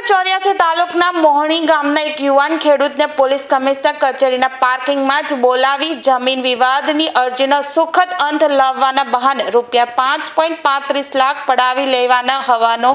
84 તાલુકાના મોહણી ગામના એક યુવાન ખેડૂતને પોલીસ કમિશનર કચેરીના પાર્કિંગમાં જ બોલાવી જમીન વિવાદની અરજીનો સુખદ અંત લાવવાના બહાને ₹5.35 લાખ પડાવી લેવાના હોવાનો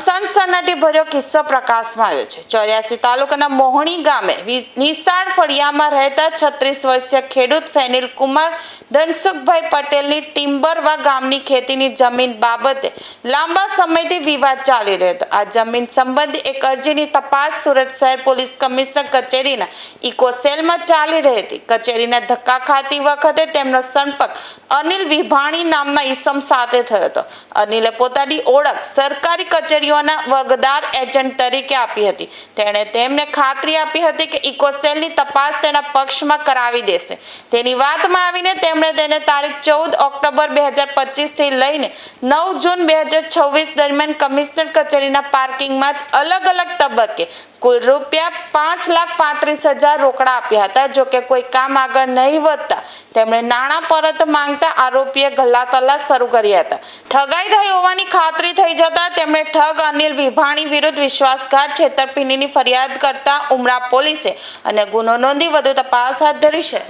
સનસનાટી ભર્યો કિસ્સો પ્રકાશમાં આવ્યો છે। 84 તાલુકાના મોહણી ગામે નિશાળ ફળિયામાં રહેતા 36 વર્ષીય ખેડૂત ફેનિલ કુમાર ધનસુખભાઈ પટેલની ટિમ્બરવા ગામની ખેતીની જમીન બાબતે લાંબા સમયથી વિવાદ ચાલી રહ્યો હતો। આ જમીન સંબંધી એક અરજીની તપાસ સુરત શહેર પોલીસ કમિશનર કચેરીના ઇકો સેલમાં ચાલી રહી હતી। કચેરીના ધક્કા ખાતી વખતે તેમનો સંપર્ક અનિલ વિભાણી નામના ઈસમ સાથે થયો હતો। અનિલે પોતાની ઓળખ સરકારી કચેરીઓના વગદાર એજન્ટ તરીકે આપી હતી। તેણે તેમને ખાતરી આપી હતી કે ઇકો સેલની તપાસ તેના પક્ષમાં કરાવી દેશે। તેની વાતમાં આવીને તેમણે તેને તારીખ 14 ઓક્ટોબર 2025 થી લઈને 9 જૂન 2026 દરમિયાન કમિશનર કચેરીના પાર્કિંગમાં જ અલગ અલગ તબક્કે કુલ ₹5,35,000 રોકડા આપ્યા હતા। જો કે કોઈ કામ આગળ નહીં વધતા તેમણે નાણાં પરત માંગતા આરોપીએ ગલ્લાતલ્લા શરૂ કર્યા હતા। ઠગાઈ થઈ હોવાની ખાતરી થઈ જતા તેમણે ઠગ અનિલ વિભાણી વિરુદ્ધ વિશ્વાસઘાત છેતરપિંડીની ફરિયાદ કરતા ઉમરા પોલીસે અને ગુનો નોંધી વધુ તપાસ હાથ ધરી છે।